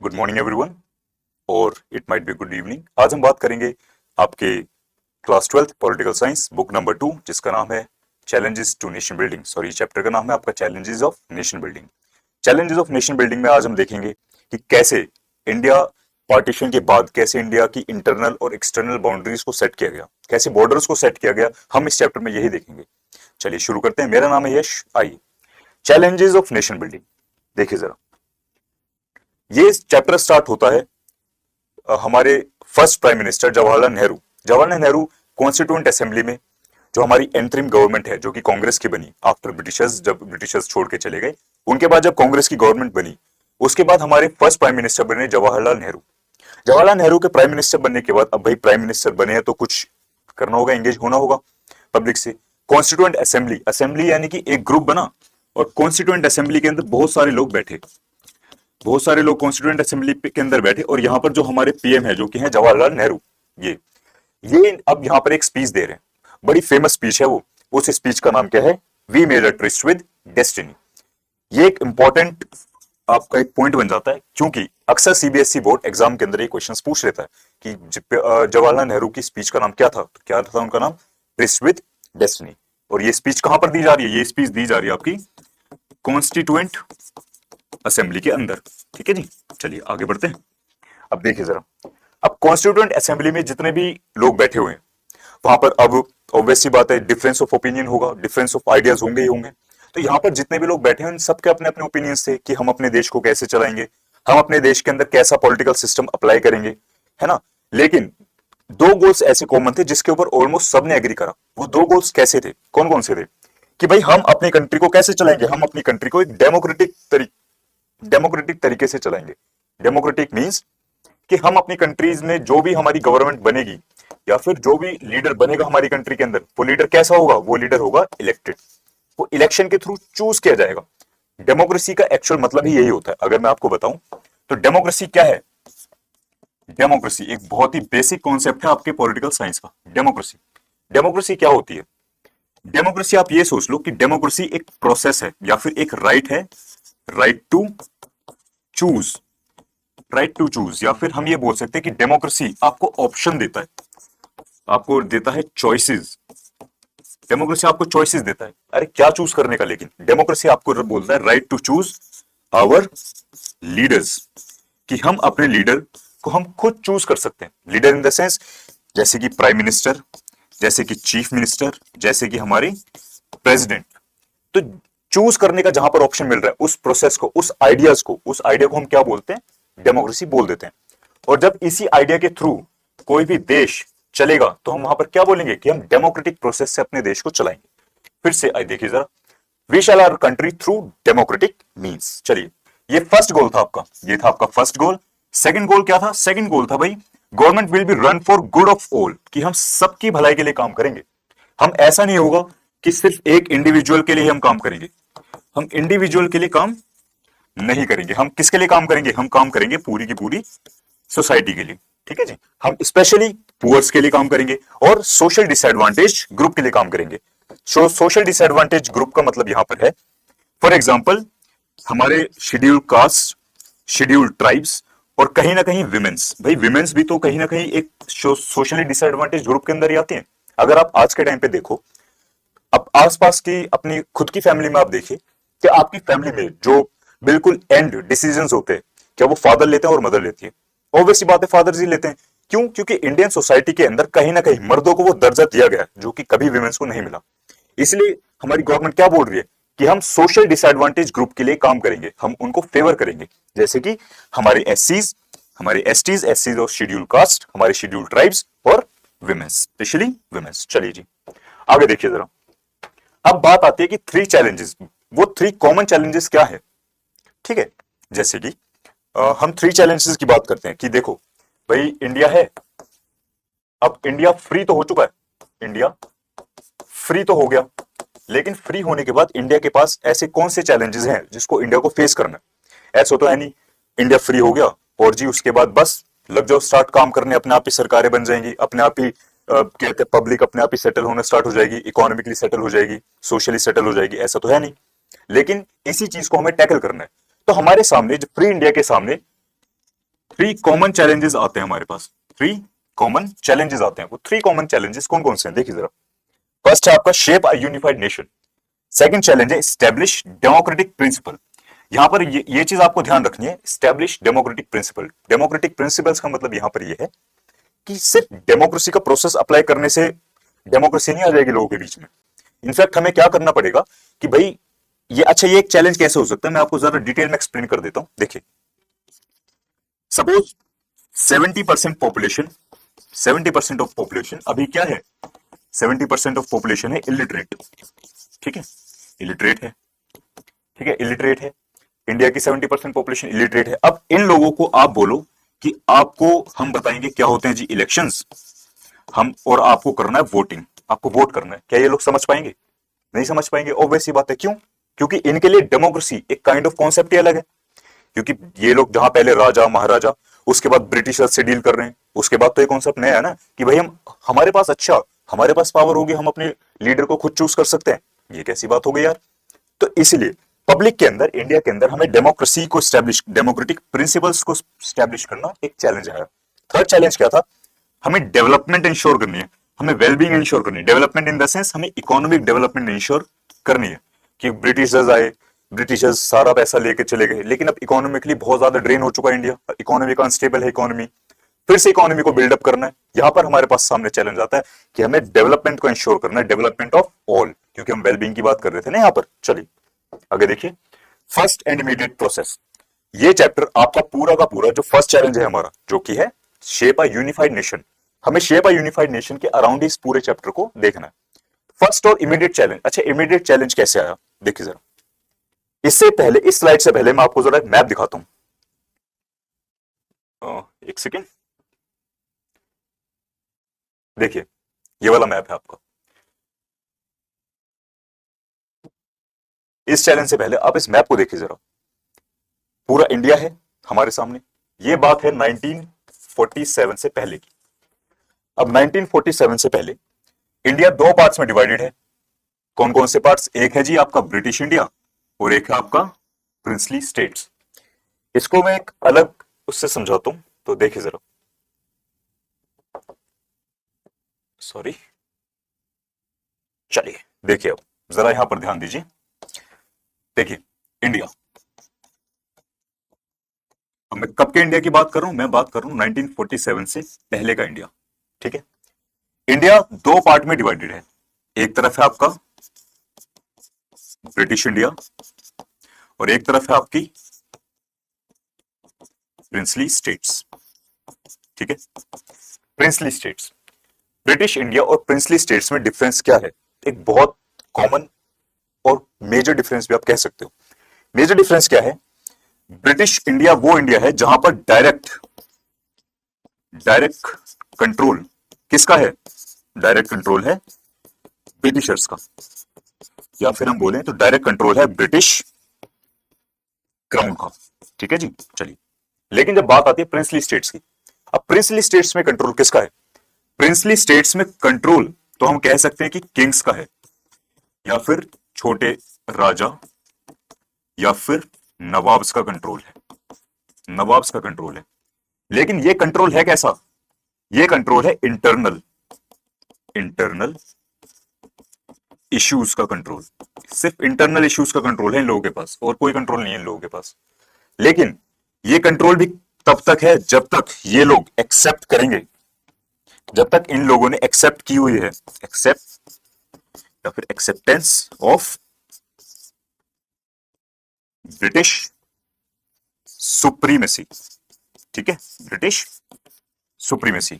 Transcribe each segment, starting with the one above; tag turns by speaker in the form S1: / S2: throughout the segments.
S1: Good morning everyone और it might be good evening. आज हम बात करेंगे आपके class 12th political science book number 2 जिसका नाम है challenges to nation building. Sorry, chapter का नाम है आपका challenges of nation building. Challenges of nation building में आज हम देखेंगे कि कैसे इंडिया पार्टीशन के बाद कैसे इंडिया की इंटरनल और एक्सटर्नल बाउंड्रीज को सेट किया गया, कैसे बॉर्डर्स को सेट किया गया। हम इस चैप्टर में यही देखेंगे। चलिए शुरू करते हैं। मेरा नाम है यश। आइए, चैलेंजेस ऑफ नेशन बिल्डिंग देखिए जरा। ये चैप्टर स्टार्ट होता है हमारे first prime minister Jawaharlal Nehru. Jawaharlal Nehru constituent assembly में, जो हमारी एंट्रिम गवर्नमेंट है जो कि कांग्रेस की बनी आफ्टर ब्रिटिशर्स, जब ब्रिटिशर्स छोड़ के चले गए, उनके बाद जब कांग्रेस की गवर्नमेंट बनी उसके बाद हमारे फर्स्ट प्राइम मिनिस्टर बने जवाहरलाल नेहरू। जवाहरलाल नेहरू के प्राइम मिनिस्टर बनने के बाद, अब भाई प्राइम मिनिस्टर बने हैं तो कुछ करना होगा, एंगेज होना होगा पब्लिक से। कॉन्स्टिट्यूंट असेंबली, असेंबली यानी कि एक ग्रुप बना और कॉन्स्टिट्यूंट असेंबली के अंदर बहुत सारे लोग बैठे, बहुत सारे लोग कॉन्स्टिट्यूएंट असेंबली के अंदर बैठे और यहाँ पर जो हमारे पीएम है जो कि हैं जवाहरलाल नेहरू, ये अब यहाँ पर एक स्पीच दे रहे हैं। बड़ी फेमस स्पीच है वो। उस स्पीच का नाम क्या है? We made a tryst with destiny. ये एक इंपॉर्टेंट आपका एक पॉइंट बन जाता है क्योंकि अक्सर सीबीएसई बोर्ड एग्जाम के अंदर ये क्वेश्चंस पूछ लेता है कि जवाहरलाल नेहरू की स्पीच का नाम क्या था। तो क्या था उनका नाम? Tourist with destiny. और ये स्पीच कहां पर दी जा रही है? ये स्पीच दी जा रही है आपकी कॉन्स्टिट्यूएंट असेंबली के अंदर। ठीक है जी, चलिए आगे बढ़ते हैं। अब देखिए जरा, अब कॉन्स्टिट्यूएंट असेंबली में जितने भी लोग बैठे हुए हैं वहां पर अब ऑब्वियसली बात है डिफरेंस ऑफ ओपिनियन होगा, डिफरेंस ऑफ आइडियाज होंगे ही होंगे। तो यहाँ पर जितने भी लोग बैठे हैं सबके अपने अपने ओपिनियंस थे कि हम अपने देश को कैसे चलाएंगे, हम अपने देश के अंदर कैसा पॉलिटिकल सिस्टम अप्लाई करेंगे, है ना। लेकिन दो गोल्स ऐसे कॉमन थे जिसके ऊपर ऑलमोस्ट सबने एग्री करा। वो दो गोल्स कैसे थे, कौन कौन से थे? कि भाई हम अपनी कंट्री को कैसे चलाएंगे, हम अपनी कंट्री को एक डेमोक्रेटिक तरीके से चलाएंगे। डेमोक्रेटिक मींस कि हम अपनी कंट्रीज में जो भी हमारी गवर्नमेंट बनेगी या फिर जो भी लीडर बनेगा हमारी कंट्री के अंदर, वो लीडर कैसा होगा? वो लीडर होगा इलेक्टेड, वो इलेक्शन के थ्रू चूज किया जाएगा। डेमोक्रेसी का एक्चुअल मतलब ही यही होता है। अगर मैं आपको बताऊं तो डेमोक्रेसी क्या है? डेमोक्रेसी एक बहुत ही बेसिक कॉन्सेप्ट है आपके पॉलिटिकल साइंस का। डेमोक्रेसी, डेमोक्रेसी क्या होती है? डेमोक्रेसी आप ये सोच लो कि डेमोक्रेसी एक प्रोसेस है या फिर एक राइट है, right to choose, right to choose. या फिर हम ये बोल सकते हैं कि डेमोक्रेसी आपको ऑप्शन देता है, आपको देता है चॉइसेस। डेमोक्रेसी आपको चॉइसेस देता है। अरे क्या चूज करने का? लेकिन डेमोक्रेसी आपको बोलता है right to choose our leaders, कि हम अपने लीडर को हम खुद चूज कर सकते हैं। लीडर इन द सेंस जैसे कि प्राइम मिनिस्टर, जैसे कि चीफ मिनिस्टर, जैसे कि हमारे प्रेसिडेंट। तो चूज करने का जहां पर ऑप्शन मिल रहा है, उस प्रोसेस को, उस आइडिया को हम क्या बोलते हैं? डेमोक्रेसी बोल देते हैं। और जब इसी आइडिया के थ्रू कोई भी देश चलेगा तो हम वहां पर क्या बोलेंगे? कि हम डेमोक्रेटिक प्रोसेस से अपने देश को चलाएंगे। फिर से आई देखिए जरा, we shall our country through democratic means. चलिए, ये फर्स्ट गोल था आपका, ये था आपका फर्स्ट गोल। सेकंड गोल क्या था? सेकंड गोल था भाई government will be run for good of all, कि हम सबकी भलाई के लिए काम करेंगे। हम ऐसा नहीं होगा कि सिर्फ एक इंडिविजुअल के लिए हम काम करेंगे। हम इंडिविजुअल के लिए काम नहीं करेंगे। हम किसके लिए काम करेंगे? हम काम करेंगे पूरी की पूरी सोसाइटी के लिए। ठीक है जी, हम स्पेशली पुअर्स के लिए काम करेंगे और सोशल डिसएडवांटेज ग्रुप के लिए काम करेंगे। सोशल डिसएडवांटेज ग्रुप का मतलब यहां पर है, फॉर एग्जांपल हमारे शेड्यूल कास्ट, शेड्यूल ट्राइब्स और कहीं ना कहीं विमेंस। भाई विमेंस भी तो कहीं ना कहीं एक सोशली डिसएडवांटेज ग्रुप के अंदर ही आती हैं। अगर आप आज के टाइम पे देखो, अब आसपास की अपनी खुद की फैमिली में आप देखिए कि आपकी फैमिली में जो बिल्कुल एंड डिसीजंस होते हैं, क्या वो फादर लेते हैं और मदर लेती है? ऑब्वियसली बात है, फादर्स ही लेते हैं। क्यों? क्योंकि इंडियन सोसाइटी के अंदर कहीं ना कहीं मर्दों को वो दर्जा दिया गया जो कि कभी विमेंस को नहीं मिला। इसलिए हमारी गवर्नमेंट क्या बोल रही है कि हम सोशल डिसएडवांटेज ग्रुप के लिए काम करेंगे, हम उनको फेवर करेंगे। जैसे कि हमारे एससीज, हमारे एसटीज और शेड्यूल कास्ट, हमारे शेड्यूल ट्राइब्स और विमेंस, स्पेशली विमेंस। चलिए जी आगे देखिए जरा। अब बात आती है कि थ्री चैलेंजेस, वो थ्री कॉमन चैलेंजेस क्या है? ठीक है, जैसे कि हम थ्री चैलेंजेस की बात करते हैं कि देखो भाई इंडिया है, अब इंडिया फ्री तो हो चुका है, इंडिया फ्री तो हो गया, लेकिन फ्री होने के बाद इंडिया के पास ऐसे कौन से चैलेंजेस हैं जिसको इंडिया को फेस करना है? ऐसा तो है नहीं इंडिया फ्री हो गया और जी उसके बाद बस लग जाओ स्टार्ट काम करने, अपने आप ही सरकारें बन जाएंगी, अपने आप ही कहते हैं पब्लिक अपने आप ही सेटल होना स्टार्ट हो जाएगी, इकोनॉमिकली सेटल हो जाएगी, सोशली सेटल हो जाएगी। ऐसा तो है नहीं। लेकिन इसी चीज को हमें टैकल करना है। तो हमारे सामने जो फ्री इंडिया के सामने थ्री कॉमन चैलेंजेस आते हैं हमारे पास, थ्री कॉमन चैलेंजेस आते हैं। वो थ्री कॉमन चैलेंजेस कौन कौन से हैं देखिए जरा। फर्स्ट है आपका shape a unified nation. Second challenge है स्टैब्लिश डेमोक्रेटिक प्रिंसिपल। यहां पर ये चीज आपको ध्यान रखनी है, establish democratic principle. Democratic principles का मतलब यहां पर ये है कि सिर्फ डेमोक्रेसी का प्रोसेस अप्लाई करने से डेमोक्रेसी नहीं आ जाएगी लोगों के बीच में। इनफैक्ट हमें क्या करना पड़ेगा कि भाई ये अच्छा, ये एक चैलेंज कैसे हो सकता है, मैं आपको जरा डिटेल में एक्सप्लेन कर देता हूं। देखिए सपोज 70% पॉपुलेशन, 70% ऑफ पॉपुलेशन अभी क्या है, 70% ऑफ पॉपुलेशन है इलिटरेट। ठीक है, इलिटरेट है, ठीक है, इलिटरेट है। इंडिया की 70% पॉपुलेशन इलिटरेट है। अब इन लोगों को आप बोलो कि आपको हम बताएंगे क्या होते हैं जी इलेक्शंस, हम और आपको करना है वोटिंग, आपको वोट करना है, क्या ये लोग समझ पाएंगे? नहीं समझ पाएंगे। ऑब्वियस सी बात है, क्यों? क्योंकि इनके लिए डेमोक्रेसी एक काइंड ऑफ कॉन्सेप्ट ही अलग है। क्योंकि ये लोग जहां पहले राजा महाराजा, उसके बाद ब्रिटिशर्स से डील कर रहे हैं, उसके बाद तो ये कॉन्सेप्ट नया है ना कि भाई हम हमारे पास अच्छा, हमारे पास पावर होगी, हम अपने लीडर को खुद चूज कर सकते हैं। ये कैसी बात हो गई यार? तो इसलिए पब्लिक के अंदर, इंडिया के अंदर हमें डेमोक्रेसी को स्टैब्लिश, डेमोक्रेटिक प्रिंसिपल्स को स्टैब्लिश करना एक चैलेंज आया। थर्ड चैलेंज क्या था? हमें डेवलपमेंट इंश्योर करनी है, हमें वेलबींग इंश्योर करनी है। डेवलपमेंट इन द सेंस हमें इकोनॉमिक डेवलपमेंट इंश्योर करनी है कि ब्रिटिशर्स आए, ब्रिटिशर्स सारा पैसा लेके चले गए, लेकिन अब इकोनॉमिकली बहुत ज्यादा ड्रेन हो चुका है इंडिया, इकोनॉमी का अनस्टेबल है इकोनॉमी, फिर से इकोनॉमी को बिल्डअप करना है। यहां पर हमारे पास सामने चैलेंज आता है कि हमें डेवलपमेंट को इंश्योर करना है, डेवलपमेंट ऑफ ऑल, क्योंकि हम वेलबींग की बात कर रहे थे ना यहां पर। चलिए आगे देखिए, फर्स्ट एंड इमीडिएट प्रोसेस। ये चैप्टर आपका पूरा का पूरा जो फर्स्ट चैलेंज है हमारा, जो कि है शेप अ यूनिफाइड नेशन, हमें शेप अ यूनिफाइड नेशन के अराउंड इस पूरे चैप्टर को देखना है। फर्स्ट और इमीडिएट चैलेंज। अच्छा, इमीडिएट चैलेंज कैसे आया देखिए जरा। इससे पहले, इस स्लाइड से पहले मैं आपको जरा एक मैप दिखाता हूं। एक सेकेंड, देखिए ये वाला मैप है आपका। इस चैलेंज से पहले आप इस मैप को देखिए जरा। पूरा इंडिया है हमारे सामने। ये बात है 1947 से पहले की। अब 1947 से पहले इंडिया दो पार्ट्स में डिवाइडेड है। कौन कौन से पार्ट्स? एक है जी आपका ब्रिटिश इंडिया और एक है आपका प्रिंसली स्टेट्स। इसको मैं एक अलग उससे समझाता हूं, तो देखिए जरा। सॉरी, चलिए देखिए, अब जरा यहां पर ध्यान दीजिए। देखिए इंडिया, अब मैं कब के इंडिया की बात कर रहा हूं? मैं बात कर रहा हूं 1947 से पहले का इंडिया। ठीक है, इंडिया दो पार्ट में डिवाइडेड है। एक तरफ है आपका ब्रिटिश इंडिया और एक तरफ है आपकी प्रिंसली स्टेट्स। ठीक है, प्रिंसली स्टेट्स, ब्रिटिश इंडिया और प्रिंसली स्टेट्स में डिफरेंस क्या है? एक बहुत कॉमन और मेजर डिफरेंस भी आप कह सकते हो। मेजर डिफरेंस क्या है? ब्रिटिश इंडिया वो इंडिया है जहां पर डायरेक्ट डायरेक्ट कंट्रोल किसका है? डायरेक्ट कंट्रोल है ब्रिटिशर्स का, या फिर हम बोलें तो डायरेक्ट कंट्रोल है ब्रिटिश क्राउन का। ठीक है जी, चलिए। लेकिन जब बात आती है प्रिंसली स्टेट्स की, अब प्रिंसली स्टेट्स में कंट्रोल किसका है? प्रिंसली स्टेट्स में कंट्रोल तो हम कह सकते हैं कि किंग्स का है, या फिर छोटे राजा, या फिर नवाब्स का कंट्रोल है, नवाब्स का कंट्रोल है। लेकिन ये कंट्रोल है कैसा? ये कंट्रोल है इंटरनल, इंटरनल इश्यूज का कंट्रोल। सिर्फ इंटरनल इश्यूज का कंट्रोल है इन लोगों के पास, और कोई कंट्रोल नहीं है इन लोगों के पास। लेकिन ये कंट्रोल भी तब तक है जब तक ये लोग एक्सेप्ट करेंगे, जब तक इन लोगों ने एक्सेप्ट की हुई है, एक्सेप्ट या फिर एक्सेप्टेंस ऑफ ब्रिटिश सुप्रीमेसी। ठीक है, ब्रिटिश सुप्रीमेसी,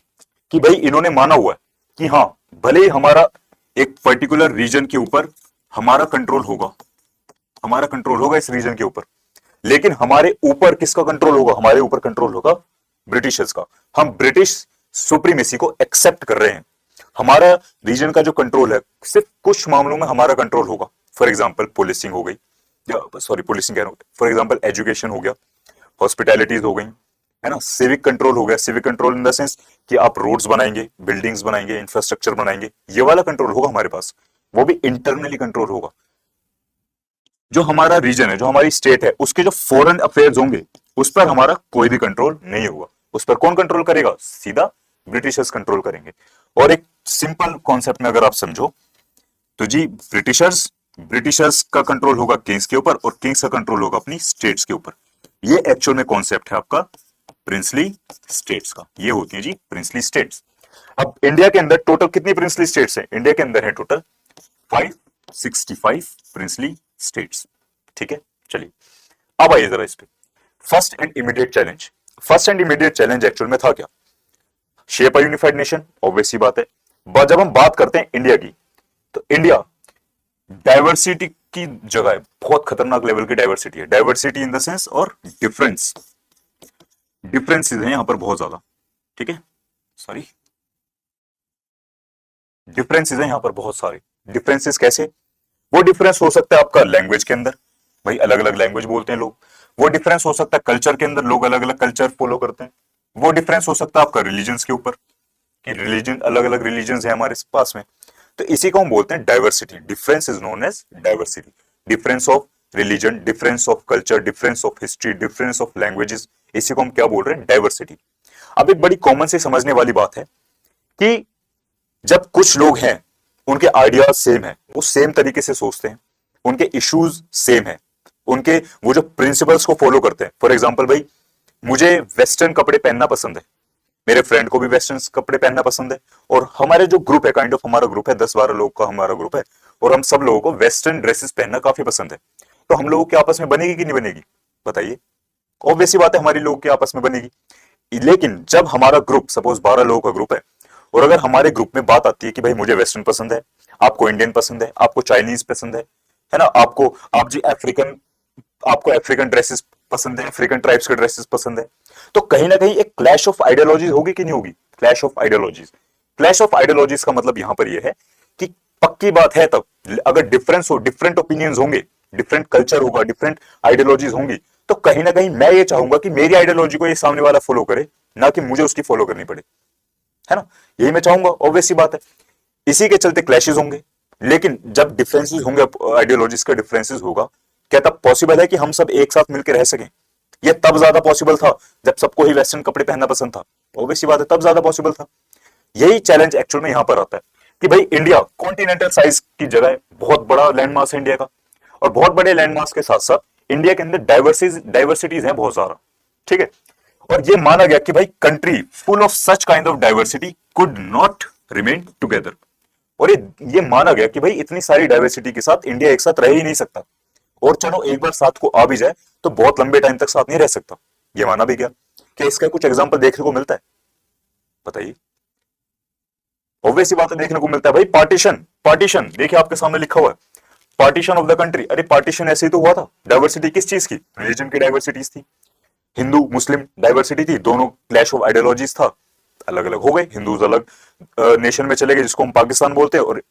S1: कि भाई इन्होंने माना हुआ है कि हाँ, भले ही हमारा एक पर्टिकुलर रीजन के ऊपर हमारा कंट्रोल होगा, हमारा कंट्रोल होगा इस रीजन के ऊपर, लेकिन हमारे ऊपर किसका कंट्रोल होगा? हमारे ऊपर कंट्रोल होगा ब्रिटिशर्स का। हम ब्रिटिश सुप्रीमेसी को एक्सेप्ट कर रहे हैं। हमारा रीजन का जो कंट्रोल है, सिर्फ कुछ मामलों में हमारा कंट्रोल होगा। फॉर एग्जाम्पल पुलिसिंग हो गई, सॉरी पुलिसिंग कह रहा हूं, फॉर एग्जाम्पल एजुकेशन हो गया, हॉस्पिटैलिटीज हो गई, है ना, सिविक कंट्रोल हो गया। Civic control in the sense कि आप रोड्स बनाएंगे, बिल्डिंग्स बनाएंगे, इंफ्रास्ट्रक्चर बनाएंगे, ये वाला कंट्रोल होगा हमारे पास। वो भी इंटरनली कंट्रोल होगा। जो हमारा रीजन है, जो हमारी स्टेट है, उसके जो फॉरेन अफेयर्स होंगे, उस पर हमारा कोई भी कंट्रोल नहीं होगा। उस पर कौन कंट्रोल करेगा? सीधा ब्रिटिशर्स कंट्रोल करेंगे। और एक सिंपल कॉन्सेप्ट में अगर आप समझो तो जी ब्रिटिशर्स का कंट्रोल होगा किंग्स के ऊपर और किंग्स का कंट्रोल होगा अपनी स्टेट्स के ऊपर। ये एक्चुअल में कॉन्सेप्ट है आपका प्रिंसली स्टेट्स का। ये होती है जी प्रिंसली स्टेट्स। अब इंडिया के अंदर टोटल कितनी प्रिंसली स्टेट्स हैं? इंडिया के अंदर है टोटल 565 प्रिंसली स्टेट्स। ठीक है, चलिए अब आइए जरा इस पे first and immediate challenge. First and immediate challenge actual में था क्या? Shape a unified nation, obvious सी बात है। बट जब हम बात करते हैं इंडिया की, तो इंडिया डाइवर्सिटी की जगह है, बहुत खतरनाक लेवल की डाइवर्सिटी है। डाइवर्सिटी इन द सेंस और डिफरेंसेस हैं यहां पर बहुत ज्यादा। ठीक है, सॉरी, डिफरेंसेस हैं यहां पर बहुत सारे। डिफरेंसेस कैसे? वो डिफरेंस हो सकता है आपका लैंग्वेज के अंदर, भाई अलग अलग लैंग्वेज बोलते हैं लोग। वो डिफरेंस हो सकता है कल्चर के अंदर, लोग अलग अलग कल्चर फॉलो करते हैं। वो डिफरेंस हो सकता है आपका रिलीजन्स के ऊपर, कि रिलीजन अलग अलग रिलीजन्स है हमारे पास में। तो इसी को हम बोलते हैं diversity. Difference is known as diversity. Difference of religion, difference of culture, difference of history, difference of languages, इसी को हम क्या बोल रहे हैं? डाइवर्सिटी। अब एक बड़ी कॉमन से समझने वाली बात है कि जब कुछ लोग हैं उनके आइडियाज सेम है, वो सेम तरीके से सोचते हैं, उनके इश्यूज सेम है, उनके वो जो प्रिंसिपल्स को फॉलो करते हैं। फॉर एग्जांपल भाई, मुझे वेस्टर्न कपड़े पहनना पसंद है, मेरे फ्रेंड को भी वेस्टर्न कपड़े पहनना पसंद है, और हमारे जो ग्रुप है, काइंड ऑफ हमारा ग्रुप है, 10-12 लोग का हमारा ग्रुप है, और हम सब लोगों को वेस्टर्न ड्रेसेस पहनना काफी पसंद है। तो हम लोगों के आपस में बनेगी कि नहीं बनेगी? बताइए। ऑब्वियस सी बात है, हमारी लोगों के आपस में बनेगी। लेकिन जब हमारा ग्रुप, सपोज 12 लोगों का ग्रुप है, और अगर हमारे ग्रुप में बात आती है कि भाई मुझे वेस्टर्न पसंद है, आपको इंडियन पसंद है, आपको चाइनीज पसंद है ना, आप जी आपको अफ्रीकन ड्रेसेस पसंद है, अफ्रीकन ट्राइब्स के ड्रेसेस पसंद है, तो कहीं ना कहीं एक क्लैश ऑफ आइडियोलॉजीज होगी कि नहीं होगी? Clash of ideologies. Clash of ideologies का मतलब यहां पर यह है कि पक्की बात है, तब अगर डिफरेंस हो, डिफरेंट ओपिनियंस होंगे, डिफरेंट कल्चर होगा, डिफरेंट आइडियोलॉजीज होंगी, तो कहीं ना कहीं मैं ये चाहूंगा कि मेरी आइडियोलॉजी को ये सामने वाला फॉलो करे, ना कि मुझे उसकी फॉलो करनी पड़े, है ना? यही मैं चाहूंगा, ऑब्वियस सी बात है। इसी के चलते क्लैशेस होंगे। लेकिन जब डिफरेंसेस होंगे, आइडियोलॉजीज का डिफरेंसेस होगा, क्या तब पॉसिबल है कि हम सब एक साथ मिलकर रह सकें? ये तब ज्यादा पॉसिबल था जब सबको ही वेस्टर्न कपड़े पहनना पसंद था। ऑब्वियस सी बात है, तब ज्यादा पॉसिबल था। यही चैलेंज एक्चुअल में यहां पर आता है कि भाई इंडिया कॉन्टिनेंटल साइज की जगह है, बहुत बड़ा लैंडमास है इंडिया का, और बहुत बड़े लैंडमास के साथ साथ इंडिया के अंदर डाइवर्सिटीज हैं बहुत सारा। ठीक है, और ये माना गया कि भाई country full of such kind of diversity could not remain together. और ये माना गया कि भाई इतनी सारी डाइवर्सिटी के साथ इंडिया एक साथ रह ही नहीं सकता, और चलो एक बार साथ को आ भी जाए तो बहुत लंबे टाइम तक साथ नहीं रह सकता। ये माना भी गया। क्या इसका कुछ एग्जांपल देखने को मिलता है? बताइए। ऑब्वियस बात है, देखने को मिलता है भाई। पार्टीशन देखिए आपके सामने लिखा हुआ है, पार्टीशन ऑफ द कंट्री। अरे पार्टीशन ऐसे ही तो हुआ था। डाइवर्सिटी किस चीज की? रिलीजन की डाइवर्सिटीज थी। हिंदू मुस्लिम डाइवर्सिटी थी, दोनों क्लैश ऑफ आइडियोलॉजीज था, अलग अलग हो गए। हिंदूज अलग नेशन में चले गए जिसको हम पाकिस्तान बोलते हैं, और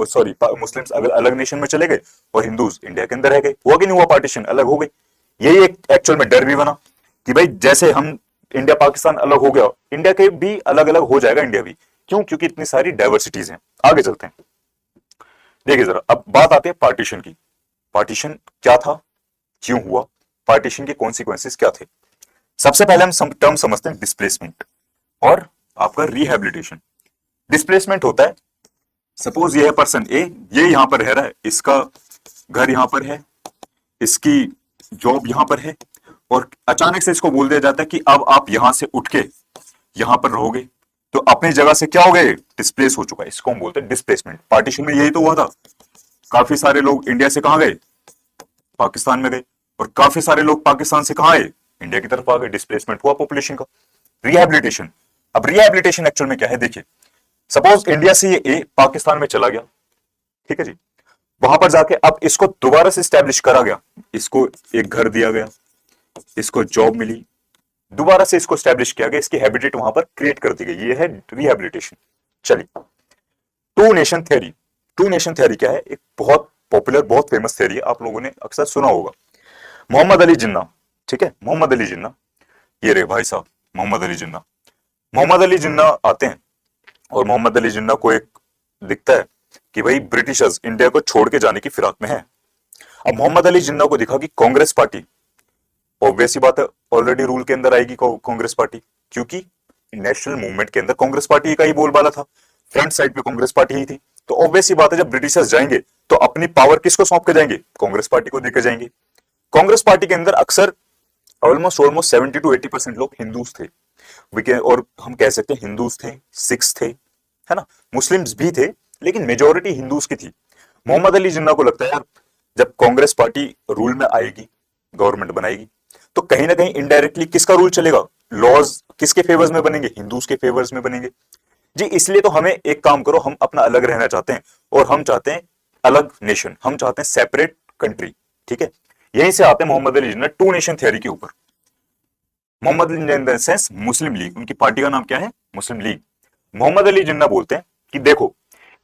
S1: सॉरी मुस्लिम्स अलग नेशन में चले गए, और हिंदूज इंडिया के अंदर रह गए। हुआ कि नहीं हुआ? पार्टीशन अलग हो गई। यही एक एक्चुअल में डर भी बना कि भाई जैसे हम इंडिया पाकिस्तान अलग हो गया, इंडिया के भी अलग अलग हो जाएगा इंडिया भी। क्यों? क्योंकि इतनी सारी डाइवर्सिटीज हैं। आगे चलते हैं, देखिए जरा, अब बात आती है पार्टीशन की। पार्टीशन क्या था, क्यों हुआ, पार्टीशन के कॉन्सिक्वेंसेस क्या थे? सबसे पहले हम टर्म समझते हैं डिस्प्लेसमेंट और आपका रिहेबिलिटेशन। डिस्प्लेसमेंट होता है, सपोज ये है पर्सन ए, ये यहां पर रह रहा है, इसका घर यहां पर है, इसकी जॉब यहां पर है, और अचानक से इसको बोल दिया जाता है कि अब आप यहां से उठ के यहां पर रहोगे, तो अपनी जगह से क्या हो गए? डिस्प्लेस हो चुका है। इसको हम बोलते हैं डिस्प्लेसमेंट। पार्टीशन में यही तो हुआ था। काफी सारे लोग इंडिया से कहां गए? पाकिस्तान में गए, और काफी सारे लोग पाकिस्तान से कहां आए? इंडिया की तरफ आ गए। डिस्प्लेसमेंट हुआ पॉपुलेशन का। रिहेबिलिटेशन, अब रिहेबिलिटेशन एक्चुअल में क्या है? देखिए, सपोज इंडिया से ये ए पाकिस्तान में चला गया, ठीक है जी, वहां पर जाके अब इसको दोबारा से स्टैब्लिश करा गया, इसको एक घर दिया गया, इसको जॉब मिली, दोबारा से इसको स्टैब्लिश किया गया, इसकी हैबिटेट वहां पर क्रिएट कर दी गई। ये है रिहेबिलिटेशन। चलिए, two nation theory. Two nation theory क्या है? एक बहुत पॉपुलर, बहुत फेमस थ्योरी है, आप लोगों ने अक्सर सुना होगा। मोहम्मद अली जिन्ना, ठीक है, मोहम्मद अली जिन्ना, ये रे भाई साहब मोहम्मद अली जिन्ना। मोहम्मद अली जिन्ना आते हैं, और मोहम्मद अली जिन्ना को एक दिखता है कि भाई ब्रिटिशर्स इंडिया को छोड़ के जाने की फिराक में है। अब मोहम्मद अली जिन्ना को दिखा कि कांग्रेस पार्टी, ऑब्वियस सी बात है, ऑलरेडी रूल के अंदर आएगी कांग्रेस पार्टी, क्योंकि नेशनल मूवमेंट के अंदर कांग्रेस पार्टी का ही बोलबाला था, फ्रंट साइड पे कांग्रेस पार्टी ही थी। तो ऑब्वियस सी बात है, जब ब्रिटिशर्स जाएंगे तो अपनी पावर किसको सौंप के जाएंगे? कांग्रेस पार्टी को देकर जाएंगे। कांग्रेस पार्टी के अंदर अक्सर ऑलमोस्ट 70 to 80% लोग हिंदूज थे, और हम कह सकते हैं हिंदूज थे, सिख्स थे, है ना, मुस्लिम्स भी थे, लेकिन मेजोरिटी हिंदूज की थी। मोहम्मद अली जिन्ना को लगता है यार, जब कांग्रेस पार्टी रूल में आएगी, गवर्नमेंट बनाएगी, तो कहीं ना कहीं इनडायरेक्टली किसका रूल चलेगा? लॉज किसके फेवर्स में बनेंगे? हिंदूज के फेवर्स में बनेंगे जी। इसलिए तो हमें एक काम करो, हम अपना अलग रहना चाहते हैं, और हम चाहते हैं अलग नेशन, हम चाहते हैं सेपरेट कंट्री, ठीक है। यहीं से आते हैं Mohammad Ali Jinnah two nation theory के ऊपर। Mohammad Ali Jinnah in the sense Muslim League, उनकी पार्टी का नाम क्या है? मुस्लिम लीग। मोहम्मद अली जिन्ना बोलते हैं कि देखो,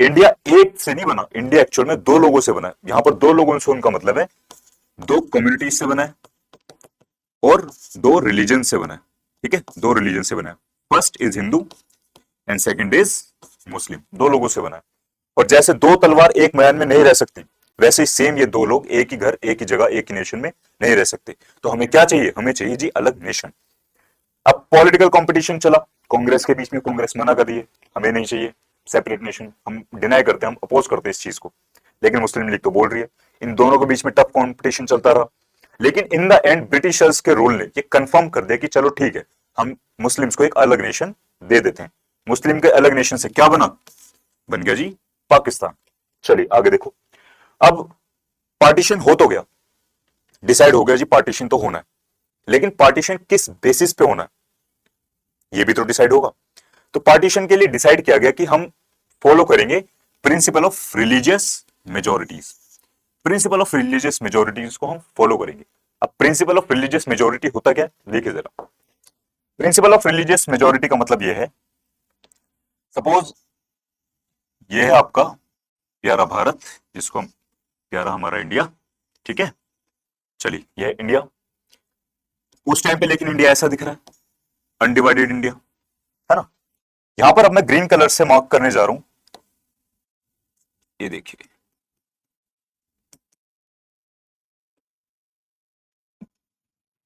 S1: इंडिया एक से नहीं बना, इंडिया एक्चुअल में दो लोगों से बना है। यहां पर दो लोगों से उनका मतलब है दो कम्युनिटीज से बना है और दो रिलीजन से बना है, ठीक है, दो रिलीजन से बना है। First is Hindu and second is Muslim, दो लोगों से बना है। और जैसे दो तलवार एक मैदान में नहीं रह सकती, वैसे ही सेम ये दो लोग एक ही घर, एक ही जगह, एक ही नेशन में नहीं रह सकते। तो हमें क्या चाहिए? हमें चाहिए जी अलग नेशन। अब पॉलिटिकल कंपटीशन चला कांग्रेस के बीच में, कांग्रेस मना कर दिए, हमें नहीं चाहिए सेपरेट नेशन, हम डिनाई करते हैं, हम अपोज करते हैं इस चीज को। लेकिन मुस्लिम लीग तो बोल रही है। इन दोनों के बीच में टफ कंपटीशन चलता रहा, लेकिन इन द एंड ब्रिटिशर्स के रूल ने ये कंफर्म कर दिया कि चलो ठीक है, हम मुस्लिम्स को एक अलग नेशन दे देते हैं। मुस्लिम के अलग नेशन से क्या बना? बन गया जी पाकिस्तान। चलिए आगे देखो। अब पार्टीशन हो तो गया, डिसाइड हो गया जी पार्टीशन तो होना है, लेकिन पार्टीशन किस बेसिस पे होना है ये भी तो डिसाइड होगा। तो पार्टीशन के लिए डिसाइड किया गया कि हम फॉलो करेंगे principle of religious majorities. Principle of religious majorities को हम फॉलो करेंगे। अब प्रिंसिपल ऑफ रिलीजियस मेजोरिटी होता क्या है? देखिए जरा, प्रिंसिपल ऑफ रिलीजियस मेजोरिटी का मतलब यह है, सपोज ये है आपका प्यारा भारत, जिसको हम प्यारा हमारा इंडिया, ठीक है। चलिए यह है इंडिया। उस टाइम पे लेकिन इंडिया ऐसा दिख रहा है, अनडिवाइडेड इंडिया, है ना। यहां पर अब मैं ग्रीन कलर से मार्क करने जा रहा हूं, ये देखिए,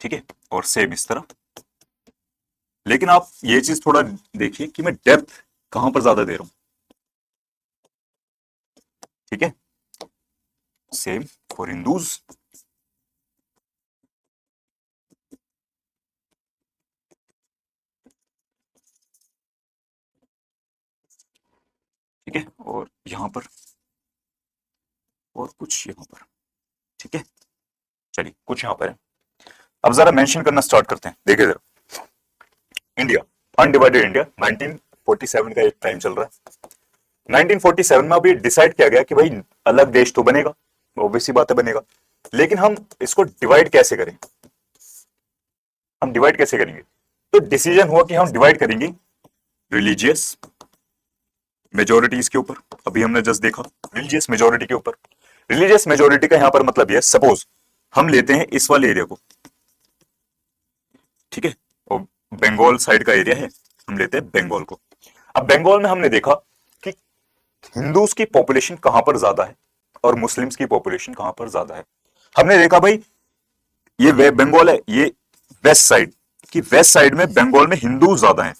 S1: ठीक है, और सेम इस तरह। लेकिन आप ये चीज थोड़ा देखिए कि मैं डेप्थ कहां पर ज्यादा दे रहा हूं, ठीक है। सेम फॉर हिंदूज, ठीक है, और यहां पर और कुछ यहां पर, ठीक है। चलिए कुछ यहां पर है। अब जरा मेंशन करना स्टार्ट करते हैं। देखिए जरा, इंडिया, अनडिवाइडेड इंडिया, 1947 का एक टाइम चल रहा है। 1947 में अभी डिसाइड किया गया कि भाई अलग देश तो बनेगा, ऑब्वियस सी बात है बनेगा, लेकिन हम इसको डिवाइड कैसे करें? हम डिवाइड कैसे करेंगे? तो डिसीजन हुआ कि हम डिवाइड करेंगे रिलीजियस मेजोरिटीज के ऊपर। अभी हमने जस्ट देखा रिलीजियस मेजोरिटी के ऊपर। रिलीजियस मेजोरिटी का यहां पर मतलब यह, सपोज हम लेते हैं इस वाले एरिया को, ठीक है, और बंगाल साइड का एरिया है, हम लेते हैं बंगाल को। अब बंगाल में हमने देखा कि हिंदूज की पॉपुलेशन कहां पर ज्यादा है और मुस्लिम्स की पॉपुलेशन कहां पर ज्यादा है। हमने देखा भाई ये बंगाल है, ये वेस्ट साइड, कि वेस्ट साइड में बंगाल में हिंदू ज्यादा हैं,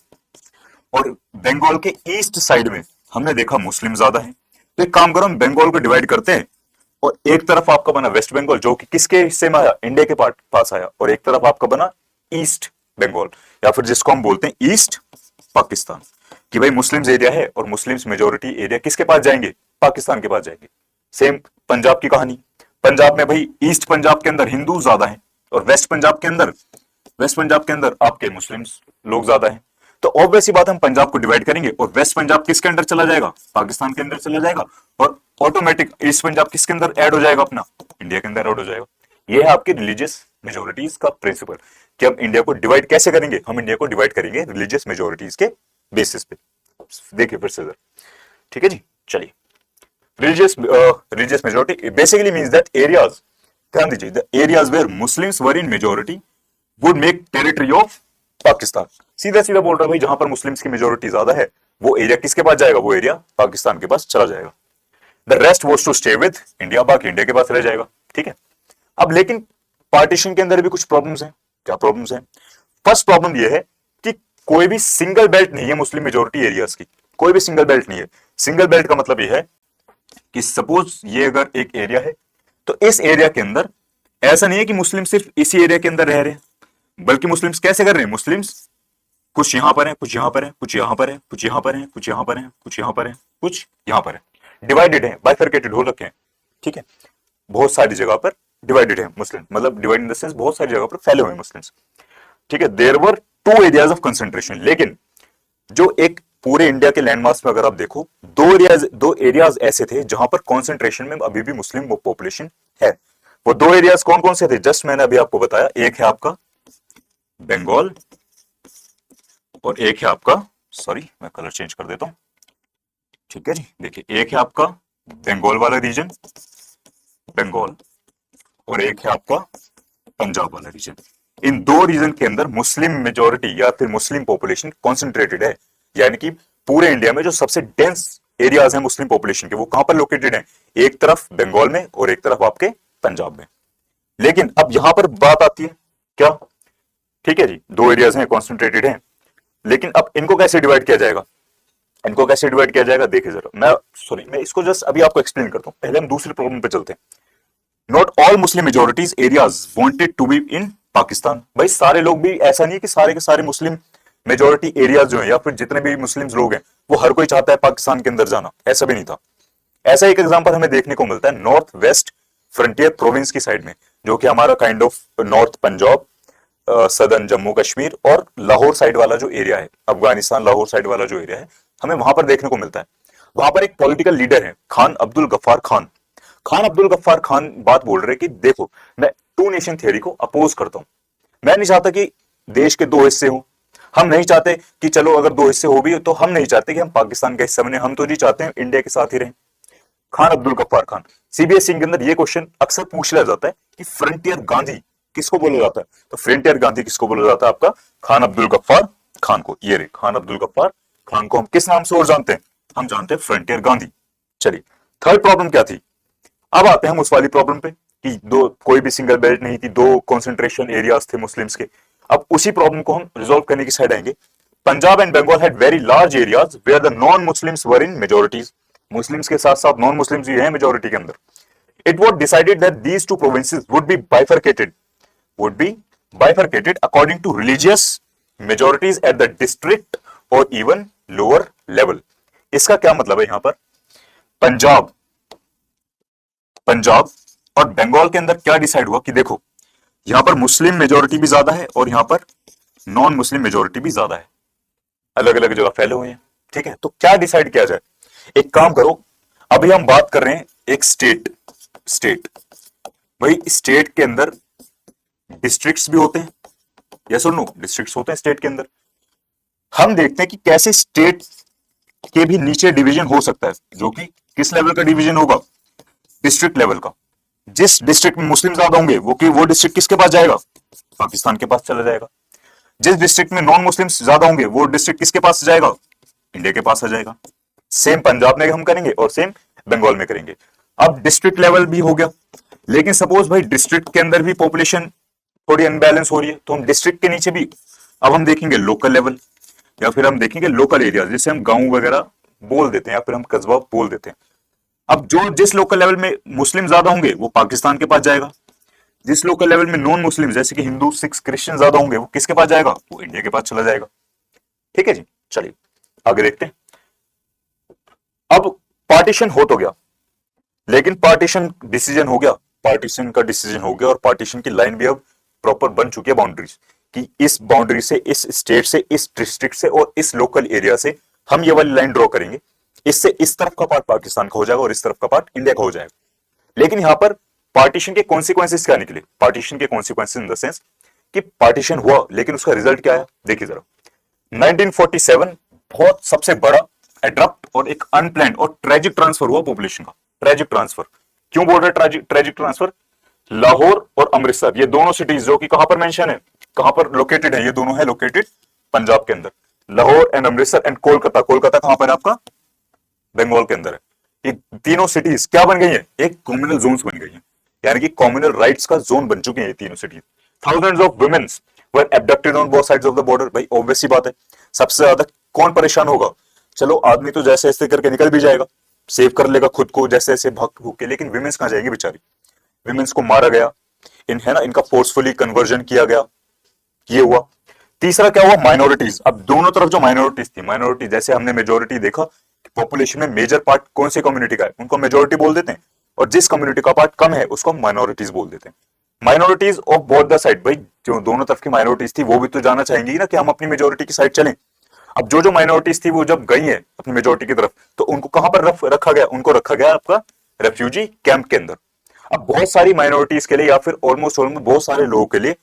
S1: और बंगाल के ईस्ट साइड में हमने देखा मुस्लिम ज्यादा हैं। तो एक काम करो, हम बंगाल को डिवाइड करते हैं, और एक तरफ आपका बना वेस्ट बंगाल, जो कि किसके हिस्से में आया? इंडिया के पास आया, और एक तरफ आपका बना ईस्ट बंगाल, या फिर जिसको हम बोलते हैं ईस्ट पाकिस्तान, कि भाई मुस्लिम्स एरिया है और मुस्लिम्स मेजोरिटी एरिया किसके पास जाएंगे? पाकिस्तान के पास जाएंगे। सेम पंजाब की कहानी, पंजाब में भाई ईस्ट पंजाब के अंदर हिंदू ज्यादा हैं, और वेस्ट पंजाब के अंदर आपके मुस्लिम्स लोग ज्यादा हैं। तो ऑब्वियस बात, हम पंजाब को डिवाइड करेंगे और वेस्ट पंजाब किसके अंदर चला जाएगा? पाकिस्तान के अंदर चला जाएगा, और ऑटोमेटिक ईस्ट पंजाब किसके अंदर ऐड हो जाएगा? अपना इंडिया के अंदर ऐड हो जाएगा। यह है आपकी रिलीजियस मेजोरिटीज का प्रिंसिपल, कि हम इंडिया को डिवाइड कैसे करेंगे? हम इंडिया को डिवाइड करेंगे रिलीजियस मेजोरिटीज के बेसिस पे। देखिए फिर से सर, ठीक है जी। चलिए, religious majority basically means that areas, ध्यान दीजिए, the areas where Muslims were in majority would make territory of Pakistan। सीधा सीधा बोल रहा भाई, जहां पर मुस्लिम्स की मेजोरिटी ज्यादा है वो एरिया किसके पास जाएगा? वो एरिया पाकिस्तान के पास चला जाएगा। The rest was to stay with India, बाकी इंडिया के पास रह जाएगा, ठीक है। अब लेकिन पार्टीशन के अंदर भी कुछ प्रॉब्लम्स हैं। क्या प्रॉब्लम्स हैं? फर्स्ट प्रॉब्लम यह है कि कोई भी सिंगल बेल्ट नहीं है मुस्लिम मेजोरिटी एरियाज की, कोई भी सिंगल बेल्ट नहीं है। सिंगल बेल्ट का मतलब यह है कि सपोज ये अगर एक एरिया है, तो इस एरिया के अंदर ऐसा नहीं है कि मुस्लिम सिर्फ इसी एरिया के अंदर रह रहे हैं, बल्कि मुस्लिम्स कैसे कर रहे हैं, मुस्लिम्स कुछ यहां पर है, कुछ यहां पर है, कुछ यहां पर है, कुछ यहां पर है, कुछ यहां पर है, कुछ यहां पर है, कुछ यहां पर है, डिवाइडेड है, बाइफरकेटेड हो रखे हैं, ठीक है, बहुत सारी जगह पर डिवाइडेड है मुस्लिम, मतलब डिवाइड इन द सेंस बहुत सारी जगह पर फैले हुए मुस्लिम्स, ठीक है। There were two areas of concentration, लेकिन जो एक पूरे इंडिया के लैंडमार्क्स में अगर आप देखो, दो एरियाज ऐसे थे जहां पर कॉन्सेंट्रेशन में अभी भी मुस्लिम पॉपुलेशन है। वो दो एरियाज कौन कौन से थे, जस्ट मैंने अभी आपको बताया, एक है आपका बंगाल और एक है आपका, सॉरी मैं कलर चेंज कर देता हूं, ठीक है जी, देखिए एक है आपका बंगाल वाला रीजन, बंगाल, और एक है आपका पंजाब वाला रीजन। इन दो रीजन के अंदर मुस्लिम मेजोरिटी या फिर मुस्लिम पॉपुलेशन कॉन्सेंट्रेटेड है, यानी कि पूरे इंडिया में जो सबसे डेंस एरियाज हैं मुस्लिम पॉपुलेशन के, वो कहां पर लोकेटेड हैं, एक तरफ बंगाल में और एक तरफ आपके पंजाब में। लेकिन अब यहां पर बात आती है क्या, ठीक है जी, दो एरियाज हैं कॉन्सेंट्रेटेड हैं, लेकिन अब इनको कैसे डिवाइड किया जाएगा, इनको कैसे डिवाइड किया जाएगा, देखिए जरा, मैं इसको जस्ट अभी आपको एक्सप्लेन करता हूं, पहले हम दूसरे प्रॉब्लम पे चलते हैं। Not all Muslim majorities areas wanted to be in Pakistan. भाई सारे लोग भी, ऐसा नहीं कि सारे के सारे मुस्लिम मेजोरिटी एरियाज जो है या फिर जितने भी मुस्लिम्स लोग हैं वो हर कोई चाहता है पाकिस्तान के अंदर जाना, ऐसा भी नहीं था। ऐसा एक एग्जांपल हमें देखने को मिलता है नॉर्थ वेस्ट फ्रंटियर प्रोविंस की साइड में, जो कि हमारा kind of north Punjab, southern Jammu Kashmir और लाहौर साइड वाला जो एरिया है, अफगानिस्तान लाहौर साइड वाला जो एरिया है, हमें वहां पर देखने को मिलता है। वहां पर एक पॉलिटिकल लीडर है खान अब्दुल गफ्फार खान। खान अब्दुल गफ्फार खान बात बोल रहे कि देखो, मैं टू नेशन थियरी को अपोज करता हूं, मैं नहीं चाहता कि देश के दो हिस्से हो, हम नहीं चाहते कि चलो अगर दो हिस्से हो भी तो हम नहीं चाहते कि हम पाकिस्तान का हिस्सा बने, हम तो जी चाहते हैं इंडिया के साथ ही रहें। खान अब्दुल गफ्फार खान, सीबीएसई के अंदर ये क्वेश्चन अक्सर पूछ लिया जाता है कि फ्रंटियर गांधी किसको बोला जाता है, तो फ्रंटियर गांधी किसको बोला जाता है, आपका खान अब्दुल गफ्फार खान को। ये रे खान अब्दुल गफ्फार खान को हम किस नाम से और जानते हैं, हम जानते हैं फ्रंटियर गांधी। चलिए थर्ड प्रॉब्लम क्या थी, अब आते हैं हम उस वाली प्रॉब्लम पे कि दो, कोई भी सिंगल बेल्ट नहीं थी, दो कॉन्सेंट्रेशन एरियाज थे मुस्लिम्स के। अब उसी प्रॉब्लम को हम रिजॉल्व करने की साइड आएंगे। Punjab and Bengal had very large areas where the non Muslims were in majorities. मुस्लिम्स के साथ साथ नॉन मुस्लिम्स भी हैं मेजोरिटी के अंदर। It was decided that these two provinces would be bifurcated according to religious majorities at the district और even lower level. इसका क्या मतलब है, यहां पर पंजाब और बंगाल के अंदर क्या डिसाइड हुआ कि देखो यहां पर मुस्लिम मेजोरिटी भी ज्यादा है और यहां पर नॉन मुस्लिम मेजोरिटी भी ज्यादा है, अलग अलग जगह फैले हुए हैं, ठीक है। तो क्या डिसाइड किया जाए, एक काम करो, अभी हम बात कर रहे हैं एक स्टेट भाई स्टेट के अंदर डिस्ट्रिक्ट्स भी होते हैं, यस और नो, डिस्ट्रिक्ट्स होते हैं स्टेट के अंदर। हम देखते हैं कि कैसे स्टेट के भी नीचे डिवीजन हो सकता है, जो कि किस लेवल का डिवीजन होगा, डिस्ट्रिक्ट लेवल का। जिस डिस्ट्रिक्ट में मुस्लिम ज्यादा होंगे वो डिस्ट्रिक्ट किसके पास जाएगा, पाकिस्तान के पास चला जाएगा। जिस डिस्ट्रिक्ट में नॉन मुस्लिम्स ज्यादा होंगे वो डिस्ट्रिक्ट किसके पास जाएगा, इंडिया के पास आ जाएगा। सेम पंजाब में हम करेंगे और सेम बंगाल में करेंगे। अब डिस्ट्रिक्ट लेवल भी हो गया, लेकिन सपोज भाई डिस्ट्रिक्ट के अंदर भी पॉपुलेशन थोड़ी अनबैलेंस हो रही है, तो हम डिस्ट्रिक्ट के नीचे भी अब हम देखेंगे लोकल लेवल, या फिर हम देखेंगे लोकल एरिया, जिसे हम गांव वगैरह बोल देते हैं या फिर हम कस्बा बोल देते हैं। अब जो जिस लोकल लेवल में मुस्लिम ज्यादा होंगे वो पाकिस्तान के पास जाएगा, जिस लोकल लेवल में नॉन मुस्लिम जैसे कि हिंदू सिख क्रिश्चियन ज्यादा होंगे वो किसके पास जाएगा, वो इंडिया के पास चला जाएगा। ठीक है जी, चलिए आगे देखते हैं। अब पार्टीशन हो तो गया, लेकिन पार्टीशन डिसीजन हो गया, पार्टीशन का डिसीजन हो गया और पार्टीशन की लाइन भी अब प्रॉपर बन चुकी है, बाउंड्रीज कि इस बाउंड्री से, इस स्टेट से, इस डिस्ट्रिक्ट से और इस लोकल एरिया से हम ये वाली लाइन ड्रॉ करेंगे। इससे इस तरफ का पार्ट पाकिस्तान का हो जाएगा और इस तरफ का पार्ट इंडिया का हो जाएगा। लेकिन यहां पर पार्टीशन के कॉन्सिक्वेंसेस क्या निकले, पार्टीशन के कॉन्सिक्वेंसेस इन द सेंस कि पार्टीशन हुआ लेकिन उसका रिजल्ट क्या है, देखिए जरा। 1947 बहुत सबसे बड़ा एब्रप्ट और एक अनप्लान्ड और ट्रेजिक ट्रांसफर हुआ पॉपुलेशन का। ट्रेजिक ट्रांसफर क्यों बोल रहे हैं, ट्रेजिक ट्रांसफर? लाहौर और अमृतसर ये दोनों सिटीज जो कि कहां पर मेंशन है, कहां पर लोकेटेड है, ये दोनों है लोकेटेड पंजाब के अंदर। लाहौर एंड अमृतसर एंड कोलकाता, कोलकाता कहां पर है आपका, बंगाल के अंदर है। ये तीनों सिटीज क्या बन गई है, एक कम्युनल जोन्स बन गई है, यानी कि कम्युनल राइट्स का जोन बन चुके हैं ये तीनों cities. Thousands of womens were abducted on both sides of the border. भाई ऑब्वियस सी बात है, सबसे ज्यादा कौन परेशान होगा? चलो आदमी तो जैसे ऐसे करके निकल भी जाएगा, सेव कर लेगा खुद को जैसे ऐसे भाग भूग के, लेकिन विमेंस कहां जाएगी बेचारी? विमेंस को मारा गया, है ना, इनका फोर्सफुली कन्वर्जन किया गया, ये हुआ। तीसरा क्या हुआ? माइनॉरिटीज। अब दोनों तरफ जो माइनॉरिटीज थी, माइनॉरिटी जैसे हमने मेजोरिटी देखा, पॉपुलेशन में मेजर पार्ट कौन सी कम्युनिटी का है उनको मेजोरिटी बोल देते हैं, और जिस कम्युनिटी का पार्ट कम है उसको हम माइनॉरिटीज बोल देते हैं। Minorities of both the side, भाई जो दोनों तरफ की माइनॉरिटीज थी वो भी तो जाना चाहेंगी ना कि हम अपनी मेजोरिटी की साइड चलें। अब जो जो माइनॉरिटीज थी वो जब गई है अपनी मेजोरिटी की तरफ, तो उनको कहां पर रखा गया? उनको रखा गया आपका रेफ्यूजी कैंप के अंदर। अब बहुत सारी माइनॉरिटीज के लिए या फिर ऑलमोस्ट बहुत सारे लोगों के लिए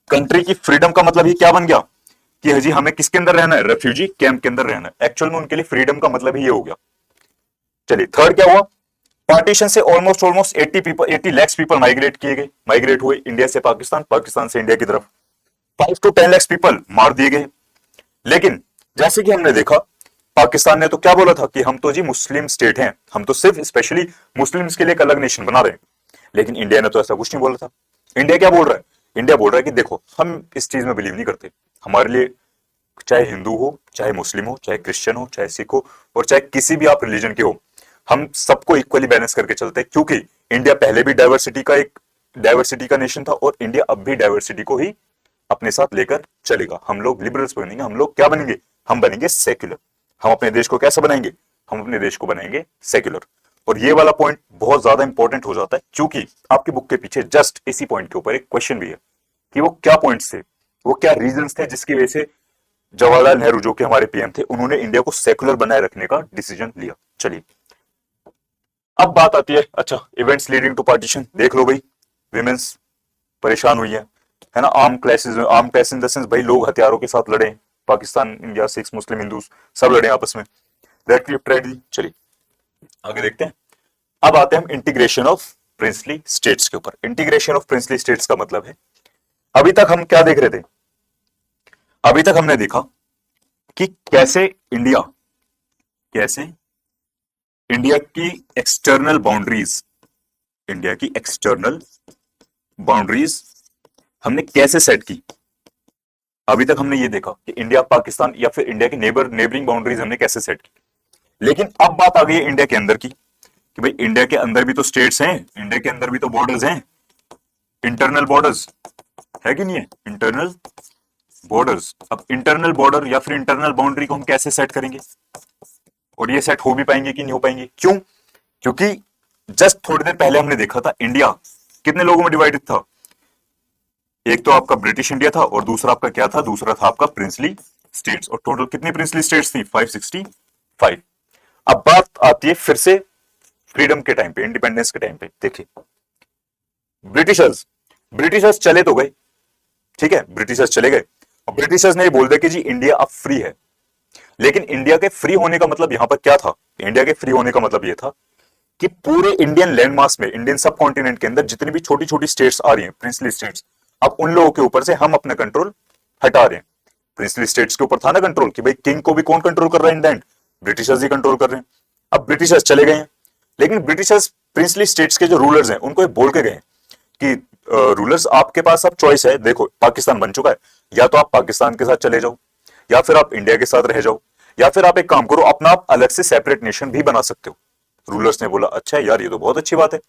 S1: कंट्री की फ्रीडम का मतलब ये क्या बन गया कि जी हमें किसके अंदर रहना है? रेफ्यूजी कैंप के अंदर रहना है। एक्चुअल में उनके लिए फ्रीडम का मतलब ही ये हो गया। चलिए थर्ड क्या हुआ? पार्टीशन से ऑलमोस्ट 80 लाख पीपल माइग्रेट हुए इंडिया से पाकिस्तान, पाकिस्तान से इंडिया की तरफ। 5 to 10 लाख पीपल मार दिए गए। लेकिन जैसे कि हमने देखा, पाकिस्तान ने तो क्या बोला था कि हम तो जी मुस्लिम स्टेट हैं, हम तो सिर्फ स्पेशली मुस्लिम्स के लिए एक अलग नेशन बना रहे हैं। लेकिन इंडिया ने तो ऐसा कुछ नहीं बोला था। इंडिया क्या बोल रहा है? इंडिया बोल रहा है कि देखो हम इस चीज में बिलीव नहीं करते, हमारे लिए चाहे हिंदू हो, चाहे मुस्लिम हो, चाहे क्रिश्चियन हो, चाहे सिख हो, और चाहे किसी भी आप रिलीजन के हो, हम सबको इक्वली बैलेंस करके चलते हैं। क्योंकि इंडिया पहले भी डाइवर्सिटी का नेशन था, और इंडिया अब भी डाइवर्सिटी को ही अपने साथ लेकर चलेगा। हम लोग लिबरल्स बनेंगे, हम लोग क्या बनेंगे? हम बनेंगे सेक्युलर। हम अपने देश को कैसा बनाएंगे? हम अपने देश को बनाएंगे सेक्युलर। और ये वाला पॉइंट बहुत ज्यादा इंपॉर्टेंट हो जाता है, क्योंकि आपकी बुक के पीछे जस्ट इसी पॉइंट के ऊपर एक क्वेश्चन भी है कि वो क्या पॉइंट्स थे, वो क्या रीजंस थे जिसकी वजह से जवाहरलाल नेहरू जो कि हमारे पीएम थे, उन्होंने इंडिया को सेकुलर बनाए रखने का डिसीजन लिया। चलिए अब बात आती है, अच्छा इवेंट्स लीडिंग टू पार्टीशन देख लो भाई। विमेंस परेशान हुई है ना, arm clash in the sense, भाई लोग हथियारों के साथ लड़े, पाकिस्तान, इंडिया, सिक्स, मुस्लिम, हिंदूज सब लड़े आपस में। चलिए आगे देखते हैं। अब आते हैं हम इंटीग्रेशन ऑफ प्रिंसली स्टेट्स के ऊपर। इंटीग्रेशन ऑफ प्रिंसली स्टेट्स का मतलब है, अभी तक हम क्या देख रहे थे? अभी तक हमने देखा कि कैसे इंडिया की एक्सटर्नल बाउंड्रीज हमने कैसे सेट की। अभी तक हमने ये देखा कि इंडिया, पाकिस्तान या फिर इंडिया की नेबरिंग बाउंड्रीज हमने कैसे सेट की। लेकिन अब बात आ गई है इंडिया के अंदर की, कि भाई इंडिया के अंदर भी तो स्टेट्स हैं, इंडिया के अंदर भी तो बॉर्डर्स हैं, इंटरनल बॉर्डर्स है कि नहीं है? Internal borders. अब इंटरनल बॉर्डर या फिर इंटरनल बाउंड्री को हम कैसे सेट करेंगे, और ये सेट हो भी पाएंगे कि नहीं हो पाएंगे? क्यों? क्योंकि जस्ट थोड़ी देर पहले हमने देखा था इंडिया कितने लोगों में डिवाइडेड था। एक तो आपका ब्रिटिश इंडिया था, और दूसरा आपका क्या था? दूसरा था आपका प्रिंसली स्टेट्स। और टोटल कितनी प्रिंसली स्टेट्स थी? 565। अब बात आती है फिर से फ्रीडम के टाइम पे, इंडिपेंडेंस के टाइम पे। देखिए ब्रिटिशर्स चले तो गए, ठीक है, ब्रिटिशर्स चले गए, और ब्रिटिशर्स ने बोल दिया कि जी इंडिया अब फ्री है। लेकिन इंडिया के फ्री होने का मतलब यहां पर क्या था? इंडिया के फ्री होने का मतलब यह था कि पूरे इंडियन लैंड मास में, इंडियन सब कॉन्टिनेंट के अंदर जितनी भी छोटी छोटी स्टेट्स आ रही हैं, प्रिंसली स्टेट्स, अब उन लोगों के ऊपर से हम अपना कंट्रोल हटा रहे हैं। प्रिंसली स्टेट्स के ऊपर था ना कंट्रोल, कि भाई किंग को भी कौन कंट्रोल कर रहा है? In the end Britishers he control कर रहे हैं। अब ब्रिटिशर्स चले गए हैं, लेकिन ब्रिटिशर्स प्रिंसली स्टेट्स के जो रूलर्स हैं उनको बोल के गए कि रूलर्स आपके पास अब चॉइस है, देखो पाकिस्तान बन चुका है, या तो आप पाकिस्तान के साथ चले जाओ, या फिर आप इंडिया के साथ रह जाओ, या फिर आप एक काम करो, अपना आप अलग से सेपरेट नेशन भी बना सकते हो। रूलर्स ने बोला अच्छा यार ये तो बहुत अच्छी बात है।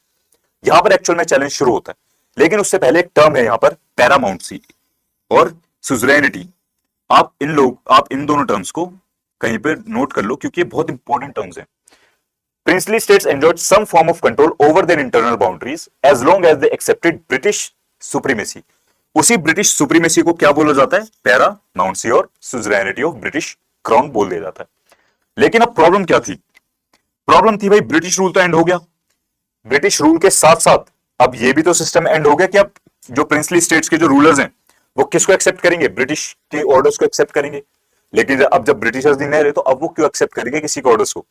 S1: यहां पर एक्चुअल में चैलेंज शुरू होता है, लेकिन उससे पहले एक टर्म है यहां पर, पैरामाउंटसी और सुजरेनिटी। आप इन दोनों टर्म्स को कहीं पर नोट कर लो, क्योंकि ये बहुत इंपॉर्टेंट टर्म्स हैं। Princely states enjoyed some form of control over their internal boundaries as long as they accepted British supremacy. उसी ब्रिटिश सुप्रीमेसी को क्या बोला जाता है? पैरामाउंटसी और सुजरेनिटी ऑफ ब्रिटिश क्राउन बोल दिया जाता है। लेकिन अब प्रॉब्लम क्या थी? प्रॉब्लम थी भाई ब्रिटिश रूल तो एंड हो गया, ब्रिटिश रूल के साथ साथ अब ये भी तो सिस्टम एंड हो गया कि अब जो प्रिंसली स्टेट्स के जो रूलर्स हैं वो किसको एक्सेप्ट करेंगे? ब्रिटिश के ऑर्डर्स को एक्सेप्ट करेंगे। लेकिन अब जब ब्रिटिशर्स नहीं रहे तो अब वो क्यों एक्सेप्ट करेंगे किसी के ऑर्डर्स को?